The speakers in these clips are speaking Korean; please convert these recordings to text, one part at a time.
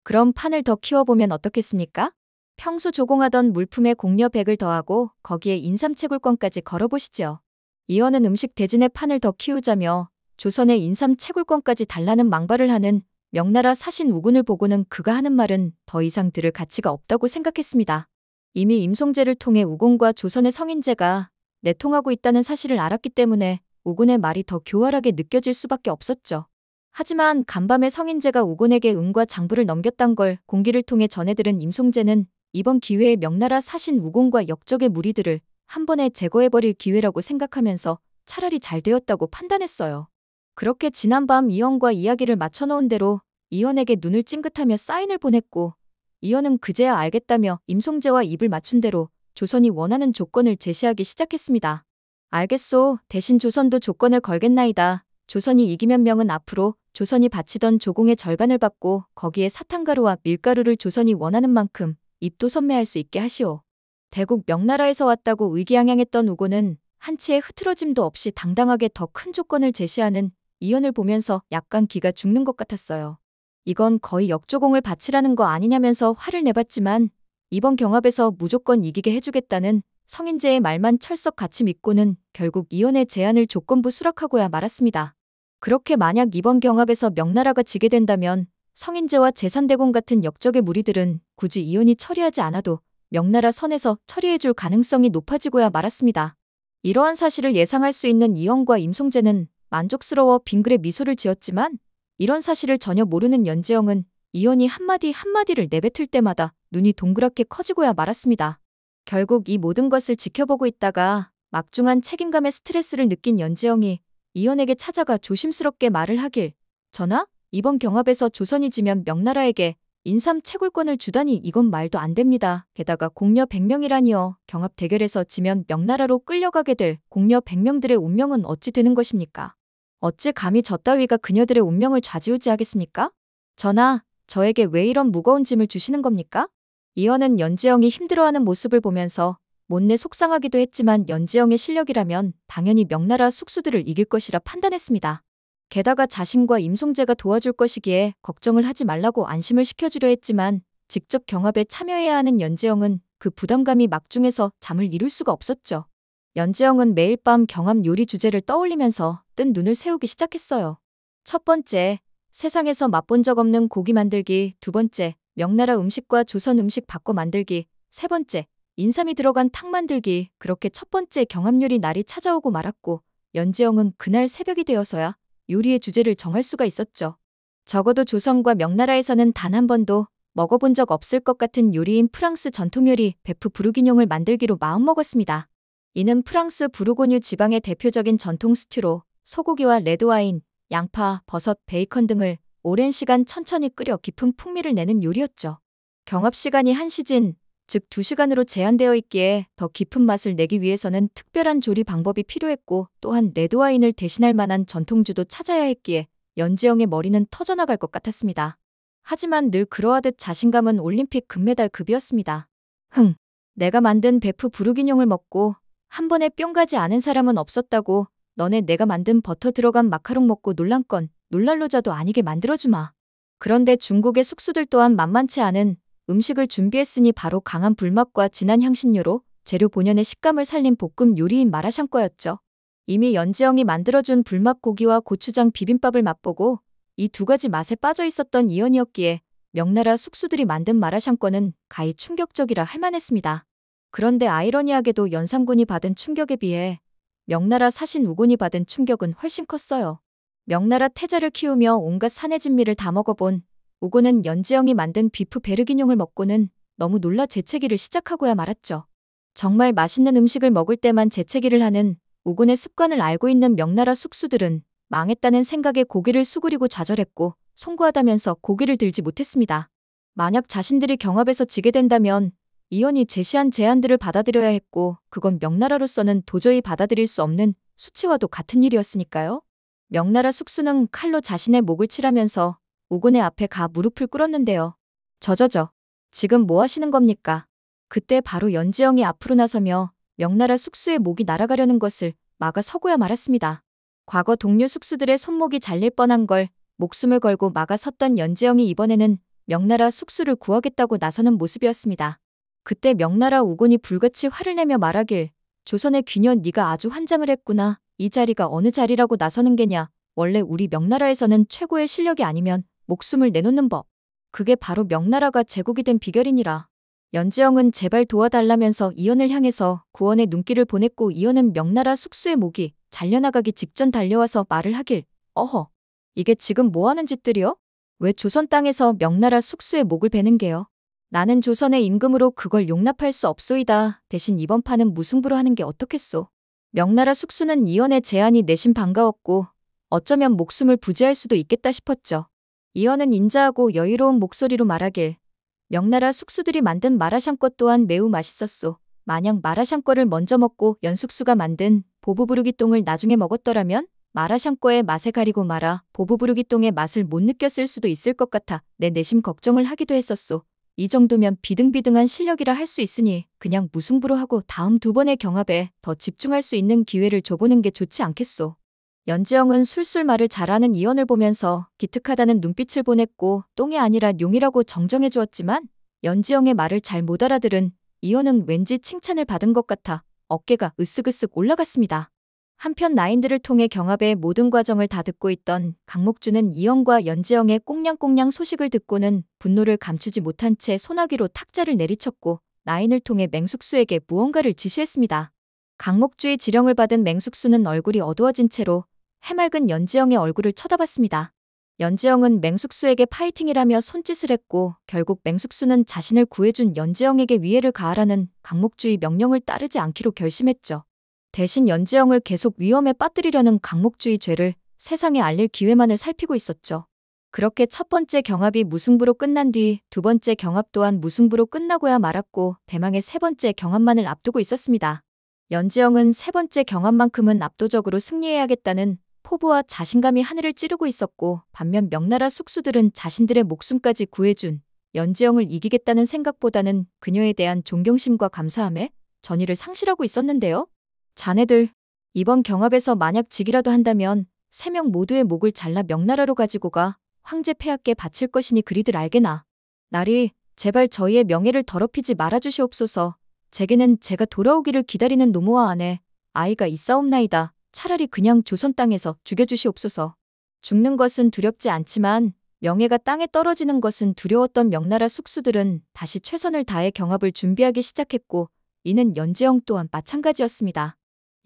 그럼 판을 더 키워보면 어떻겠습니까? 평소 조공하던 물품에 공려 100을 더하고 거기에 인삼채굴권까지 걸어보시죠. 이어는 음식 대진의 판을 더 키우자며 조선의 인삼채굴권까지 달라는 망발을 하는 명나라 사신 우군을 보고는 그가 하는 말은 더 이상 들을 가치가 없다고 생각했습니다. 이미 임송제를 통해 우군과 조선의 성인제가 내통하고 있다는 사실을 알았기 때문에 우군의 말이 더 교활하게 느껴질 수밖에 없었죠. 하지만 간밤에 성인제가 우군에게 은과 장부를 넘겼단 걸 공기를 통해 전해들은 임송제는 이번 기회에 명나라 사신 우군과 역적의 무리들을 한 번에 제거해버릴 기회라고 생각하면서 차라리 잘 되었다고 판단했어요. 그렇게 지난밤 이현과 이야기를 맞춰놓은 대로 이현에게 눈을 찡긋하며 사인을 보냈고 이현은 그제야 알겠다며 임송제와 입을 맞춘 대로 조선이 원하는 조건을 제시하기 시작했습니다. 알겠소. 대신 조선도 조건을 걸겠나이다. 조선이 이기면 명은 앞으로 조선이 바치던 조공의 절반을 받고 거기에 사탕가루와 밀가루를 조선이 원하는 만큼 입도 선매할 수 있게 하시오. 대국 명나라에서 왔다고 의기양양했던 우고는 한치의 흐트러짐도 없이 당당하게 더 큰 조건을 제시하는 이현을 보면서 약간 기가 죽는 것 같았어요. 이건 거의 역조공을 바치라는 거 아니냐면서 화를 내봤지만 이번 경합에서 무조건 이기게 해주겠다는 성인제의 말만 철석같이 믿고는 결국 이현의 제안을 조건부 수락하고야 말았습니다. 그렇게 만약 이번 경합에서 명나라가 지게 된다면 성인제와 제산대공 같은 역적의 무리들은 굳이 이현이 처리하지 않아도 명나라 선에서 처리해줄 가능성이 높아지고야 말았습니다. 이러한 사실을 예상할 수 있는 이현과 임송제는 만족스러워 빙그레 미소를 지었지만 이런 사실을 전혀 모르는 연재영은 이현이 한마디 한마디를 내뱉을 때마다 눈이 동그랗게 커지고야 말았습니다. 결국 이 모든 것을 지켜보고 있다가 막중한 책임감의 스트레스를 느낀 연재영이 이현에게 찾아가 조심스럽게 말을 하길, 전하, 이번 경합에서 조선이 지면 명나라에게 인삼 채굴권을 주다니 이건 말도 안 됩니다. 게다가 공려 100명이라니요. 경합 대결에서 지면 명나라로 끌려가게 될 공려 100명들의 운명은 어찌 되는 것입니까? 어찌 감히 저 따위가 그녀들의 운명을 좌지우지하겠습니까? 전하, 저에게 왜 이런 무거운 짐을 주시는 겁니까? 이현은 연재영이 힘들어하는 모습을 보면서 못내 속상하기도 했지만 연재영의 실력이라면 당연히 명나라 숙수들을 이길 것이라 판단했습니다. 게다가 자신과 임송제가 도와줄 것이기에 걱정을 하지 말라고 안심을 시켜주려 했지만 직접 경합에 참여해야 하는 연재영은 그 부담감이 막중해서 잠을 이룰 수가 없었죠. 연재영은 매일 밤 경합 요리 주제를 떠올리면서 뜬 눈을 세우기 시작했어요. 첫 번째, 세상에서 맛본 적 없는 고기 만들기. 두 번째, 명나라 음식과 조선 음식 바꿔 만들기. 세 번째, 인삼이 들어간 탕 만들기. 그렇게 첫 번째 경합 요리 날이 찾아오고 말았고 연재영은 그날 새벽이 되어서야 요리의 주제를 정할 수가 있었죠. 적어도 조선과 명나라에서는 단 한 번도 먹어본 적 없을 것 같은 요리인 프랑스 전통 요리 베프 부르기뇽을 만들기로 마음먹었습니다. 이는 프랑스 부르고뉴 지방의 대표적인 전통 스튜로 소고기와 레드와인, 양파, 버섯, 베이컨 등을 오랜 시간 천천히 끓여 깊은 풍미를 내는 요리였죠. 경합 시간이 1시즌, 즉 2시간으로 제한되어 있기에 더 깊은 맛을 내기 위해서는 특별한 조리 방법이 필요했고 또한 레드와인을 대신할 만한 전통주도 찾아야 했기에 연재영의 머리는 터져나갈 것 같았습니다. 하지만 늘 그러하듯 자신감은 올림픽 금메달급이었습니다. 내가 만든 베프 부르기뇽을 먹고 한 번에 뿅 가지 않은 사람은 없었다고. 너네 내가 만든 버터 들어간 마카롱 먹고 놀란건 놀랄로자도 아니게 만들어주마. 그런데 중국의 숙수들 또한 만만치 않은 음식을 준비했으니 바로 강한 불맛과 진한 향신료로 재료 본연의 식감을 살린 볶음 요리인 마라샹궈였죠. 이미 연재영이 만들어준 불맛 고기와 고추장 비빔밥을 맛보고 이 두 가지 맛에 빠져 있었던 이현이었기에 명나라 숙수들이 만든 마라샹궈는 가히 충격적이라 할 만했습니다. 그런데 아이러니하게도 연산군이 받은 충격에 비해 명나라 사신 우군이 받은 충격은 훨씬 컸어요. 명나라 태자를 키우며 온갖 산의 진미를 다 먹어본 우군은 연재영이 만든 비프 베르기뇽을 먹고는 너무 놀라 재채기를 시작하고야 말았죠. 정말 맛있는 음식을 먹을 때만 재채기를 하는 우군의 습관을 알고 있는 명나라 숙수들은 망했다는 생각에 고개를 수그리고 좌절했고 송구하다면서 고개를 들지 못했습니다. 만약 자신들이 경합에서 지게 된다면 이현이 제시한 제안들을 받아들여야 했고 그건 명나라로서는 도저히 받아들일 수 없는 수치와도 같은 일이었으니까요. 명나라 숙수는 칼로 자신의 목을 칠하면서 우군의 앞에 가 무릎을 꿇었는데요. 저저저, 지금 뭐 하시는 겁니까? 그때 바로 연재영이 앞으로 나서며 명나라 숙수의 목이 날아가려는 것을 막아 서고야 말았습니다. 과거 동료 숙수들의 손목이 잘릴 뻔한 걸 목숨을 걸고 막아 섰던 연재영이 이번에는 명나라 숙수를 구하겠다고 나서는 모습이었습니다. 그때 명나라 우곤이 불같이 화를 내며 말하길 조선의 귀년 네가 아주 환장을 했구나. 이 자리가 어느 자리라고 나서는 게냐. 원래 우리 명나라에서는 최고의 실력이 아니면 목숨을 내놓는 법. 그게 바로 명나라가 제국이 된 비결이니라. 연지영은 제발 도와달라면서 이연을 향해서 구원의 눈길을 보냈고 이연은 명나라 숙수의 목이 잘려나가기 직전 달려와서 말을 하길 어허, 이게 지금 뭐하는 짓들이여? 왜 조선 땅에서 명나라 숙수의 목을 베는 게요? 나는 조선의 임금으로 그걸 용납할 수 없소이다. 대신 이번 판은 무승부로 하는 게 어떻겠소? 명나라 숙수는 이연의 제안이 내심 반가웠고 어쩌면 목숨을 부지할 수도 있겠다 싶었죠. 이연은 인자하고 여유로운 목소리로 말하길 명나라 숙수들이 만든 마라샹궈 또한 매우 맛있었소. 만약 마라샹궈를 먼저 먹고 연숙수가 만든 보부부르기똥을 나중에 먹었더라면 마라샹궈의 맛에 가리고 말아 보부부르기똥의 맛을 못 느꼈을 수도 있을 것 같아 내 내심 걱정을 하기도 했었소. 이 정도면 비등비등한 실력이라 할 수 있으니 그냥 무승부로 하고 다음 두 번의 경합에 더 집중할 수 있는 기회를 줘보는 게 좋지 않겠소. 연지영은 술술 말을 잘하는 이연을 보면서 기특하다는 눈빛을 보냈고 똥이 아니라 용이라고 정정해 주었지만 연지영의 말을 잘 못 알아들은 이연은 왠지 칭찬을 받은 것 같아 어깨가 으쓱으쓱 올라갔습니다. 한편 나인들을 통해 경합의 모든 과정을 다 듣고 있던 강목주는 이연과 연지영의 꽁냥꽁냥 소식을 듣고는 분노를 감추지 못한 채 소나기로 탁자를 내리쳤고 나인을 통해 맹숙수에게 무언가를 지시했습니다. 강목주의 지령을 받은 맹숙수는 얼굴이 어두워진 채로 해맑은 연지영의 얼굴을 쳐다봤습니다. 연지영은 맹숙수에게 파이팅이라며 손짓을 했고 결국 맹숙수는 자신을 구해준 연지영에게 위해를 가하라는 강목주의 명령을 따르지 않기로 결심했죠. 대신 연지영을 계속 위험에 빠뜨리려는 강목주의 죄를 세상에 알릴 기회만을 살피고 있었죠. 그렇게 첫 번째 경합이 무승부로 끝난 뒤 두 번째 경합 또한 무승부로 끝나고야 말았고 대망의 세 번째 경합만을 앞두고 있었습니다. 연지영은 세 번째 경합만큼은 압도적으로 승리해야겠다는 포부와 자신감이 하늘을 찌르고 있었고 반면 명나라 숙수들은 자신들의 목숨까지 구해준 연지영을 이기겠다는 생각보다는 그녀에 대한 존경심과 감사함에 전의를 상실하고 있었는데요. 자네들, 이번 경합에서 만약 지기라도 한다면 3명 모두의 목을 잘라 명나라로 가지고 가 황제 폐하께 바칠 것이니 그리들 알게나. 나리, 제발 저희의 명예를 더럽히지 말아주시옵소서. 제게는 제가 돌아오기를 기다리는 노모와 아내, 아이가 있사옵나이다. 차라리 그냥 조선 땅에서 죽여주시옵소서. 죽는 것은 두렵지 않지만 명예가 땅에 떨어지는 것은 두려웠던 명나라 숙수들은 다시 최선을 다해 경합을 준비하기 시작했고 이는 연지영 또한 마찬가지였습니다.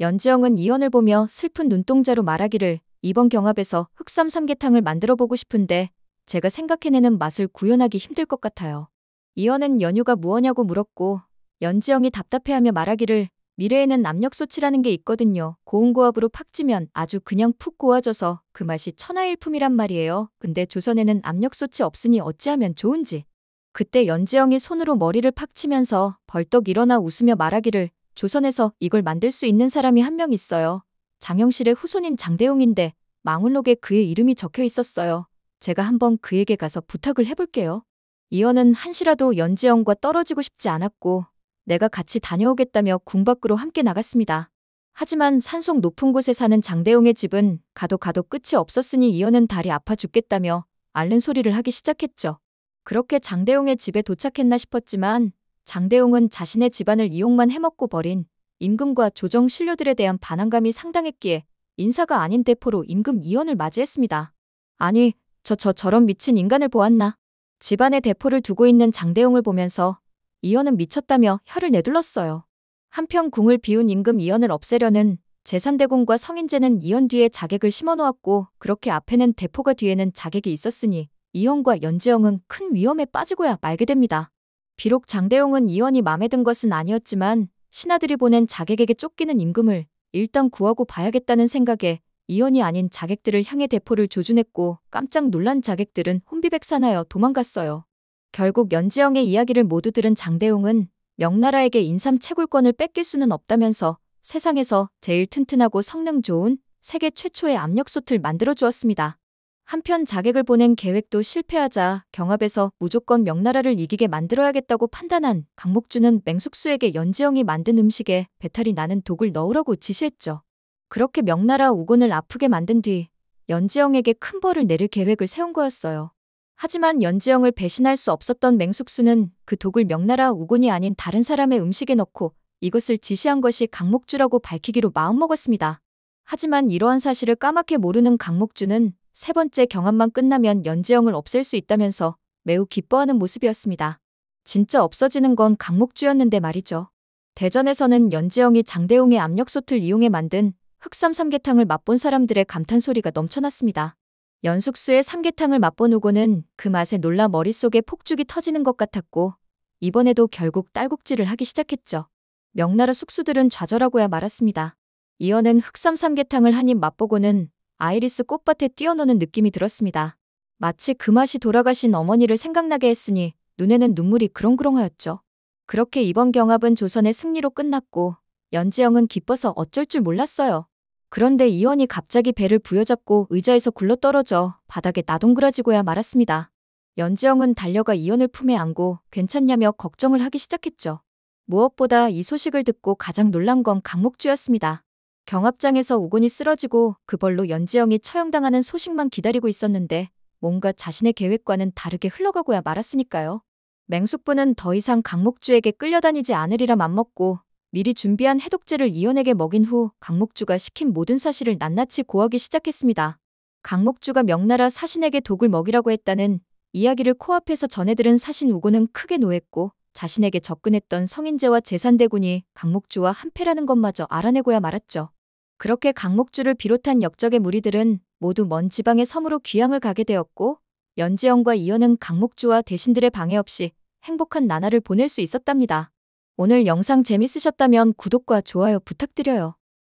연지영은 이연을 보며 슬픈 눈동자로 말하기를 이번 경합에서 흑삼 삼계탕을 만들어보고 싶은데 제가 생각해내는 맛을 구현하기 힘들 것 같아요. 이연은 연유가 무엇냐고 물었고 연지영이 답답해하며 말하기를 미래에는 압력솥이라는 게 있거든요. 고온고압으로 팍 찌면 아주 그냥 푹 고아져서 그 맛이 천하일품이란 말이에요. 근데 조선에는 압력솥이 없으니 어찌하면 좋은지. 그때 연지영이 손으로 머리를 팍 치면서 벌떡 일어나 웃으며 말하기를 조선에서 이걸 만들 수 있는 사람이 한 명 있어요. 장영실의 후손인 장대웅인데 망울록에 그의 이름이 적혀 있었어요. 제가 한번 그에게 가서 부탁을 해볼게요. 이연은 한시라도 연지영과 떨어지고 싶지 않았고 내가 같이 다녀오겠다며 궁 밖으로 함께 나갔습니다. 하지만 산속 높은 곳에 사는 장대웅의 집은 가도 끝이 없었으니 이연은 다리 아파 죽겠다며 앓는 소리를 하기 시작했죠. 그렇게 장대웅의 집에 도착했나 싶었지만 장대웅은 자신의 집안을 이용만 해먹고 버린 임금과 조정 신료들에 대한 반항감이 상당했기에 인사가 아닌 대포로 임금 이연을 맞이했습니다. 아니, 저런 미친 인간을 보았나? 집안에 대포를 두고 있는 장대웅을 보면서 이연은 미쳤다며 혀를 내둘렀어요. 한편 궁을 비운 임금 이연을 없애려는 제산대공과 성인재는 이연 뒤에 자객을 심어놓았고 그렇게 앞에는 대포가 뒤에는 자객이 있었으니 이연과 연지영은 큰 위험에 빠지고야 말게 됩니다. 비록 장대웅은 이연이 맘에 든 것은 아니었지만 신하들이 보낸 자객에게 쫓기는 임금을 일단 구하고 봐야겠다는 생각에 이연이 아닌 자객들을 향해 대포를 조준했고 깜짝 놀란 자객들은 혼비백산하여 도망갔어요. 결국 연지영의 이야기를 모두 들은 장대웅은 명나라에게 인삼 채굴권을 뺏길 수는 없다면서 세상에서 제일 튼튼하고 성능 좋은 세계 최초의 압력솥을 만들어 주었습니다. 한편 자객을 보낸 계획도 실패하자 경합에서 무조건 명나라를 이기게 만들어야겠다고 판단한 강목주는 맹숙수에게 연지영이 만든 음식에 배탈이 나는 독을 넣으라고 지시했죠. 그렇게 명나라 우곤을 아프게 만든 뒤 연지영에게 큰 벌을 내릴 계획을 세운 거였어요. 하지만 연지영을 배신할 수 없었던 맹숙수는 그 독을 명나라 우곤이 아닌 다른 사람의 음식에 넣고 이것을 지시한 것이 강목주라고 밝히기로 마음먹었습니다. 하지만 이러한 사실을 까맣게 모르는 강목주는 세 번째 경합만 끝나면 연지영을 없앨 수 있다면서 매우 기뻐하는 모습이었습니다. 진짜 없어지는 건 강목주였는데 말이죠. 대전에서는 연지영이 장대웅의 압력솥을 이용해 만든 흑삼 삼계탕을 맛본 사람들의 감탄소리가 넘쳐났습니다. 연숙수의 삼계탕을 맛본 우고는 그 맛에 놀라 머릿속에 폭죽이 터지는 것 같았고 이번에도 결국 딸꾹질을 하기 시작했죠. 명나라 숙수들은 좌절하고야 말았습니다. 이어는 흑삼 삼계탕을 한 입 맛보고는 아이리스 꽃밭에 뛰어노는 느낌이 들었습니다. 마치 그 맛이 돌아가신 어머니를 생각나게 했으니 눈에는 눈물이 그렁그렁하였죠. 그렇게 이번 경합은 조선의 승리로 끝났고 연지영은 기뻐서 어쩔 줄 몰랐어요. 그런데 이원이 갑자기 배를 부여잡고 의자에서 굴러떨어져 바닥에 나동그라지고야 말았습니다. 연지영은 달려가 이원을 품에 안고 괜찮냐며 걱정을 하기 시작했죠. 무엇보다 이 소식을 듣고 가장 놀란 건 강목주였습니다. 경합장에서 우곤이 쓰러지고 그 벌로 연지영이 처형당하는 소식만 기다리고 있었는데 뭔가 자신의 계획과는 다르게 흘러가고야 말았으니까요. 맹숙부는 더 이상 강목주에게 끌려다니지 않으리라 맘먹고 미리 준비한 해독제를 이원에게 먹인 후 강목주가 시킨 모든 사실을 낱낱이 고하기 시작했습니다. 강목주가 명나라 사신에게 독을 먹이라고 했다는 이야기를 코앞에서 전해들은 사신 우고는 크게 노했고 자신에게 접근했던 성인재와 제산대군이 강목주와 한패라는 것마저 알아내고야 말았죠. 그렇게 강목주를 비롯한 역적의 무리들은 모두 먼 지방의 섬으로 귀향을 가게 되었고 연지영과 이연은 강목주와 대신들의 방해 없이 행복한 나날을 보낼 수 있었답니다. 오늘 영상 재밌으셨다면 구독과 좋아요 부탁드려요.